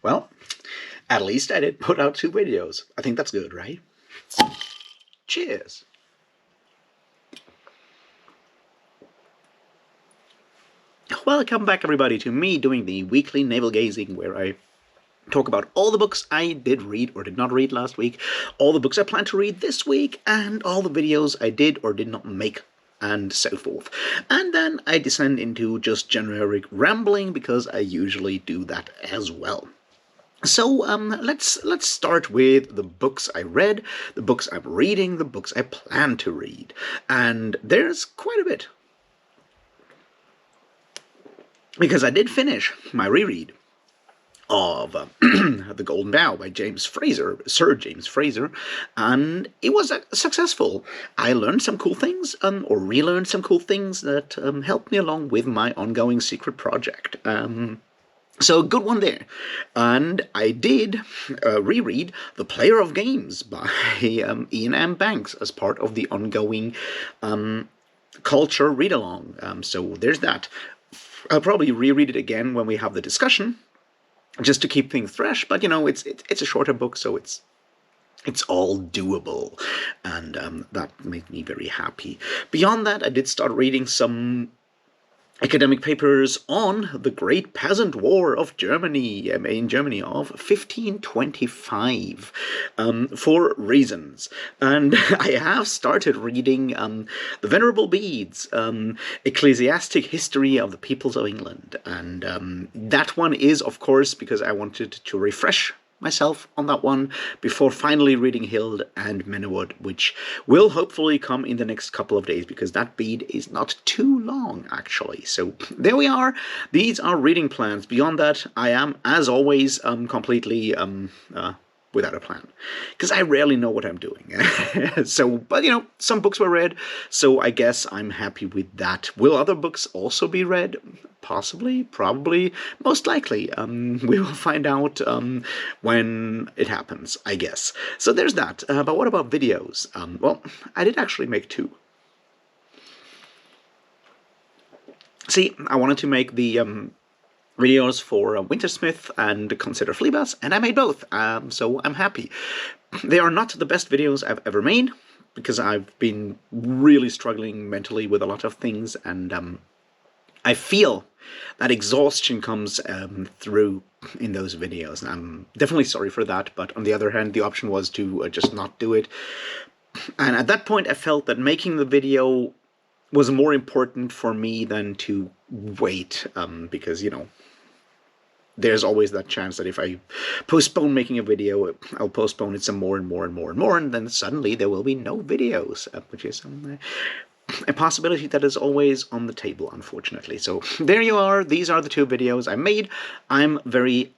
Well, at least I did put out 2 videos. I think that's good, right? Cheers! Welcome back, everybody, to me doing the weekly navel-gazing, where I talk about all the books I did read or did not read last week, all the books I plan to read this week, and all the videos I did or did not make, and so forth. And then I descend into just generic rambling, because I usually do that as well. So let's start with the books I read, the books I'm reading, the books I plan to read, and there's quite a bit. Because I did finish my reread of The Golden Bough by Sir James Fraser, and it was successful. I learned some cool things, or relearned some cool things that helped me along with my ongoing secret project. So a good one there. And I did reread The Player of Games by Ian M. Banks as part of the ongoing culture read-along. So there's that. I'll probably reread it again when we have the discussion, just to keep things fresh. But, you know, it's a shorter book, so it's all doable. And that made me very happy. Beyond that, I did start reading some academic papers on the Great Peasant War of Germany, in Germany of 1525, for reasons. And I have started reading The Venerable Bede's Ecclesiastic History of the Peoples of England. And that one is, of course, because I wanted to refresh myself on that one before finally reading Hild and Mennewood, which will hopefully come in the next couple of days, because that bead is not too long, actually. So there we are. These are reading plans. Beyond that, I am, as always, completely without a plan, because I rarely know what I'm doing. But you know, some books were read, so I guess I'm happy with that. Will other books also be read? Possibly, probably, most likely. We will find out when it happens, I guess. So there's that. But what about videos? Well, I did actually make 2. See, I wanted to make the videos for Wintersmith and Consider Fleabas, and I made both, so I'm happy. They are not the best videos I've ever made, because I've been really struggling mentally with a lot of things, and I feel that exhaustion comes through in those videos, and I'm definitely sorry for that. But on the other hand, the option was to just not do it. And at that point, I felt that making the video was more important for me than to wait, because, you know, there's always that chance that if I postpone making a video, I'll postpone it some more and more and more and more, and then suddenly there will be no videos, which is a possibility that is always on the table, unfortunately. So there you are. These are the 2 videos I made. I'm very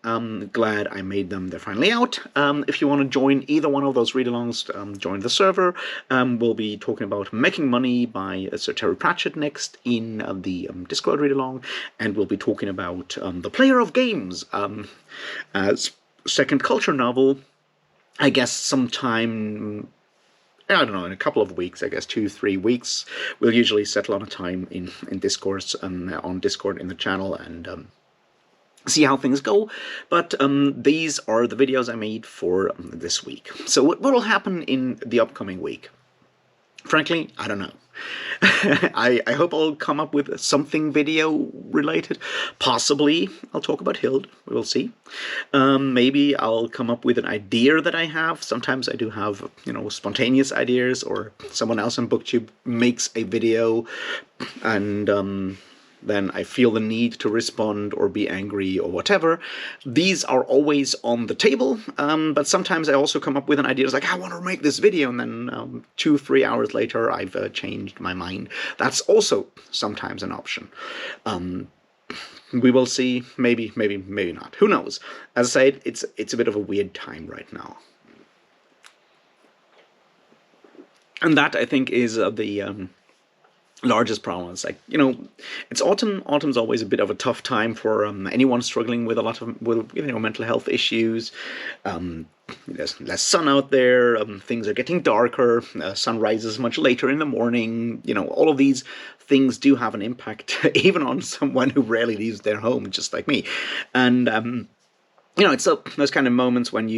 glad I made them. They're finally out. If you want to join either one of those read-alongs, join the server. We'll be talking about Making Money by Sir Terry Pratchett next in the Discord read-along, and we'll be talking about The Player of Games as second culture novel, I guess sometime, I don't know, in a couple of weeks, I guess 2-3 weeks. We'll usually settle on a time in discourse on Discord in the channel, and see how things go. But these are the videos I made for this week. So what will happen in the upcoming week? Frankly, I don't know. I hope I'll come up with something video related. Possibly I'll talk about Hild. We'll see. Maybe I'll come up with an idea that I have. Sometimes I do have, you know, spontaneous ideas, or someone else on BookTube makes a video, and then I feel the need to respond or be angry or whatever. These are always on the table, but sometimes I also come up with an idea. It's like, I want to make this video, and then 2-3 hours later I've changed my mind. That's also sometimes an option. We will see. Maybe not. Who knows? As I said, it's a bit of a weird time right now. And that, I think, is the largest problem. It's like, you know, it's autumn. Autumn's always a bit of a tough time for anyone struggling with a lot of mental health issues. There's less sun out there. Things are getting darker. Sun rises much later in the morning. You know, all of these things do have an impact, even on someone who rarely leaves their home, just like me. And it's those kind of moments when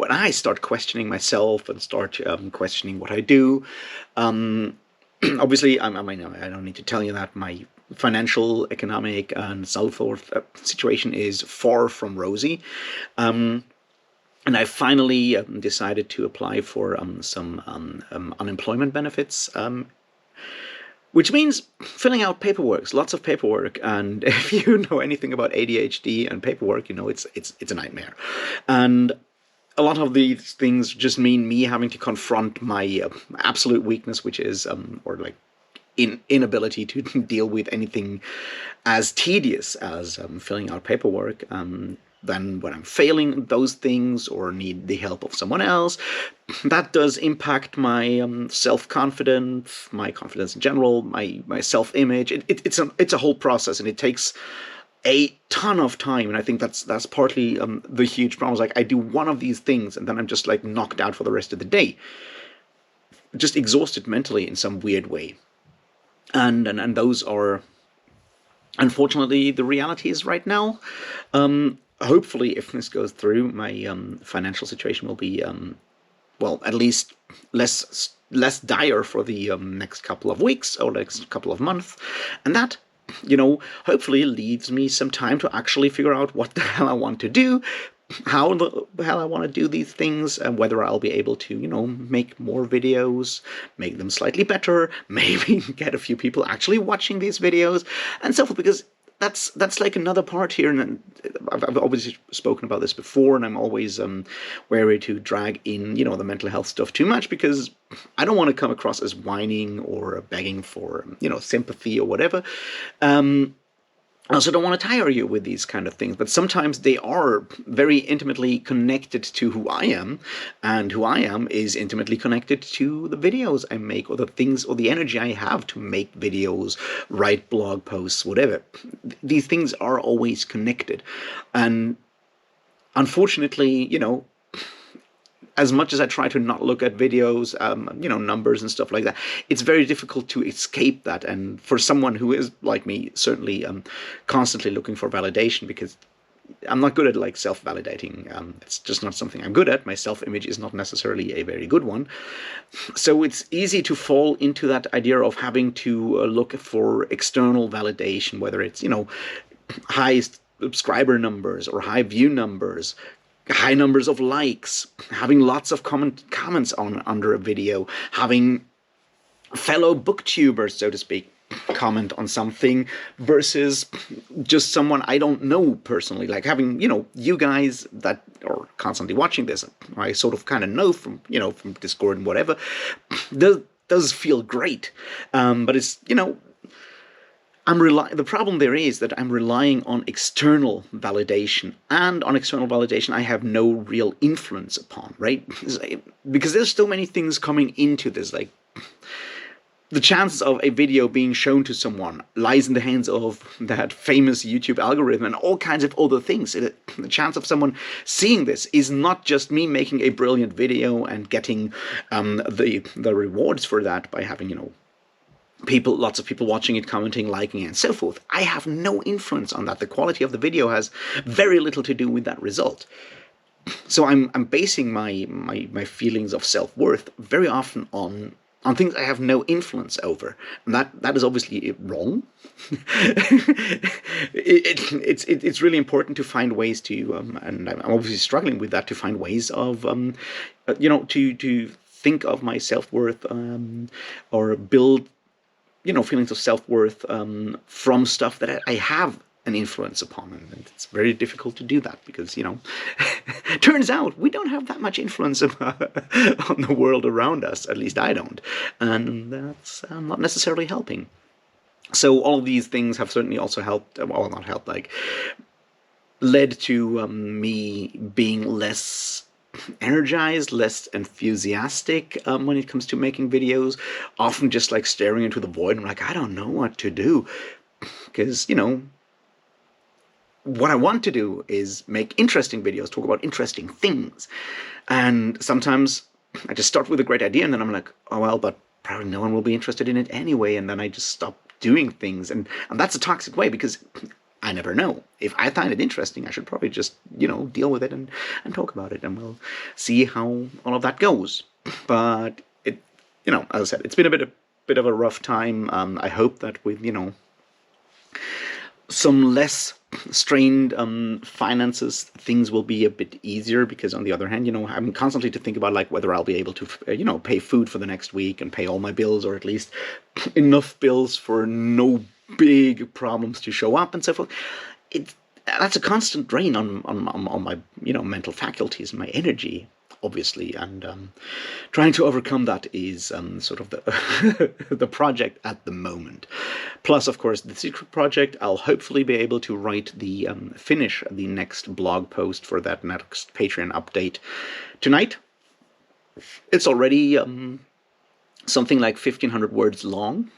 I start questioning myself and start questioning what I do. Obviously, I mean, I don't need to tell you that my financial, economic, and so forth situation is far from rosy. And I finally decided to apply for some unemployment benefits, which means filling out paperwork, lots of paperwork. And if you know anything about ADHD and paperwork, it's a nightmare. And a lot of these things just mean me having to confront my absolute weakness, which is, or like, inability to deal with anything as tedious as filling out paperwork. Then when I'm failing those things or need the help of someone else, that does impact my self-confidence, my confidence in general, my self-image. It's a whole process, and it takes a ton of time. And I think that's partly the huge problem. Is like, I do one of these things and then I'm just like knocked out for the rest of the day, just exhausted mentally in some weird way. And those are unfortunately the realities right now. Hopefully, if this goes through, my financial situation will be well, at least less dire for the next couple of weeks or next couple of months, and that, hopefully leaves me some time to actually figure out what the hell I want to do, how the hell I want to do these things, and whether I'll be able to, make more videos, make them slightly better, maybe get a few people actually watching these videos, and so forth, because that's like another part here, and I've always spoken about this before, and I'm always wary to drag in, the mental health stuff too much, because I don't want to come across as whining or begging for, sympathy or whatever. I also don't want to tire you with these kind of things, but sometimes they are very intimately connected to who I am, and who I am is intimately connected to the videos I make, or the things, or the energy I have to make videos, write blog posts, whatever. These things are always connected, and unfortunately, as much as I try to not look at videos, numbers and stuff like that, it's very difficult to escape that. And for someone who is like me, certainly constantly looking for validation, because I'm not good at like self-validating. It's just not something I'm good at. My self-image is not necessarily a very good one. So it's easy to fall into that idea of having to look for external validation, whether it's, high subscriber numbers or high view numbers, high numbers of likes, having lots of comments under a video, having fellow booktubers, so to speak, comment on something, versus just someone I don't know personally, like having, you guys that are constantly watching this, I sort of kind of know from, from Discord and whatever, does feel great. But it's, the problem there is that I'm relying on external validation, and on external validation I have no real influence upon, right? Because there's so many things coming into this, like the chances of a video being shown to someone lies in the hands of that famous YouTube algorithm and all kinds of other things. The chance of someone seeing this is not just me making a brilliant video and getting the rewards for that by having, lots of people watching it, commenting, liking it, and so forth. I have no influence on that. The quality of the video has very little to do with that result. So I'm basing my feelings of self-worth very often on things I have no influence over, and that is obviously wrong. It's really important to find ways to, and I'm obviously struggling with that, to find ways of, to think of my self-worth, or build feelings of self-worth from stuff that I have an influence upon. And it's very difficult to do that because, turns out we don't have that much influence on the world around us, at least I don't. And that's not necessarily helping. So all of these things have certainly also helped, well, not helped, like, led to me being less energized, less enthusiastic when it comes to making videos, often just like staring into the void and like, I don't know what to do, because what I want to do is make interesting videos, talk about interesting things, and sometimes I just start with a great idea and then I'm like, oh well, but probably no one will be interested in it anyway, and then I just stop doing things, and that's a toxic way, because I never know. If I find it interesting, I should probably just, deal with it and talk about it, and we'll see how all of that goes. But as I said, it's been a bit of a rough time. I hope that with, some less strained finances, things will be a bit easier, because on the other hand, I'm constantly to think about like whether I'll be able to, pay food for the next week and pay all my bills, or at least enough bills for no big problems to show up and so forth. That's a constant drain on my mental faculties and my energy, obviously, and trying to overcome that is sort of the the project at the moment. Plus, of course, the secret project. I'll hopefully be able to write finish the next blog post for that next Patreon update tonight. It's already something like 1,500 words long,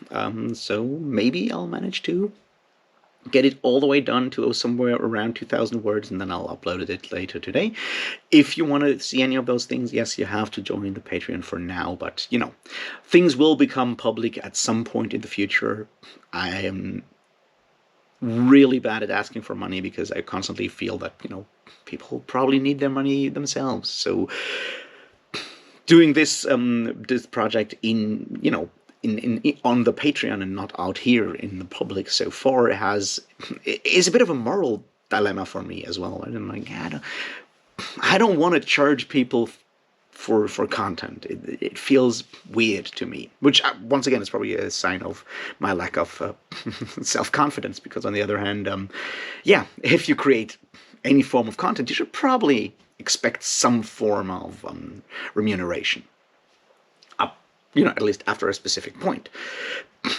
so maybe I'll manage to get it all the way done to somewhere around 2,000 words, and then I'll upload it later today. If you want to see any of those things, yes, you have to join the Patreon for now, but, things will become public at some point in the future. I am really bad at asking for money, because I constantly feel that, people probably need their money themselves. So doing this project on the Patreon and not out here in the public so far is a bit of a moral dilemma for me as well. I'm like, I don't want to charge people for content. It feels weird to me, which once again is probably a sign of my lack of self-confidence, because on the other hand, if you create any form of content, you should probably expect some form of remuneration. At least after a specific point.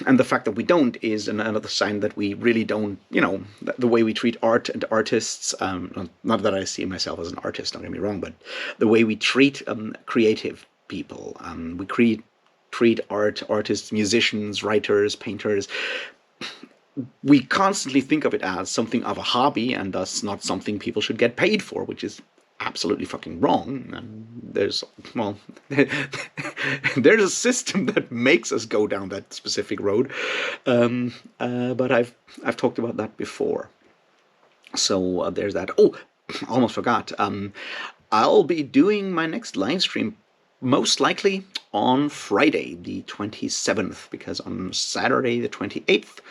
And the fact that we don't is another sign that we really don't, the way we treat art and artists, not that I see myself as an artist, don't get me wrong, but the way we treat creative people, we treat artists, musicians, writers, painters, we constantly think of it as something of a hobby, and thus not something people should get paid for, which is absolutely fucking wrong. And there's a system that makes us go down that specific road, but I've talked about that before. So there's that. Oh, almost forgot. I'll be doing my next live stream most likely on Friday the 27th, because on Saturday the 28th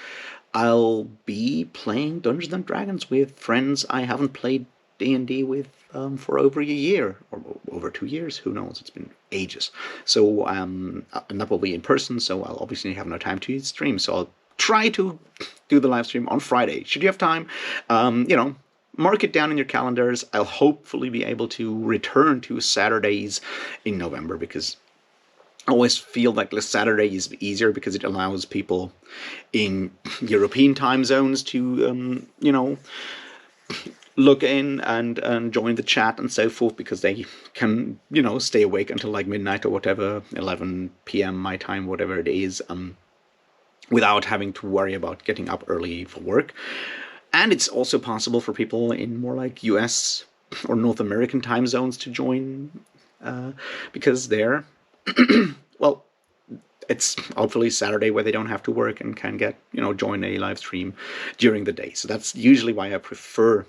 I'll be playing Dungeons and Dragons with friends I haven't played D&D with for over a year, or over 2 years, who knows, it's been ages. So and that will be in person, so I'll obviously have no time to stream, so I'll try to do the live stream on Friday. Should you have time, mark it down in your calendars. I'll hopefully be able to return to Saturdays in November, because I always feel like the Saturday is easier, because it allows people in European time zones to, look in and join the chat and so forth, because they can, stay awake until like midnight or whatever, 11 p.m. my time, whatever it is, without having to worry about getting up early for work. And it's also possible for people in more like US or North American time zones to join, because they're, well, it's hopefully Saturday where they don't have to work and can get, join a live stream during the day. So that's usually why I prefer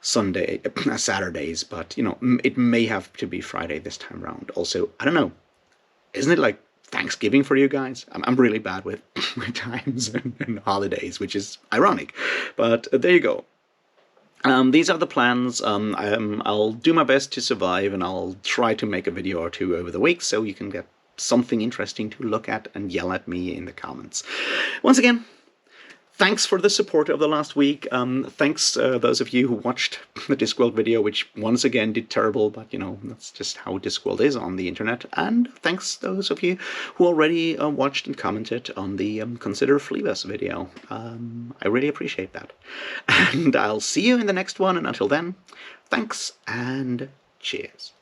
Saturdays, but, it may have to be Friday this time around. Also, I don't know, isn't it like Thanksgiving for you guys? I'm really bad with times and holidays, which is ironic, but there you go. These are the plans. I'll do my best to survive, and I'll try to make a video or two over the week, so you can get something interesting to look at and yell at me in the comments. Once again, thanks for the support of the last week. Thanks those of you who watched the Discworld video, which once again did terrible, but that's just how Discworld is on the internet. And thanks those of you who already watched and commented on the Consider Fleabus video. I really appreciate that. And I'll see you in the next one, and until then, thanks and cheers.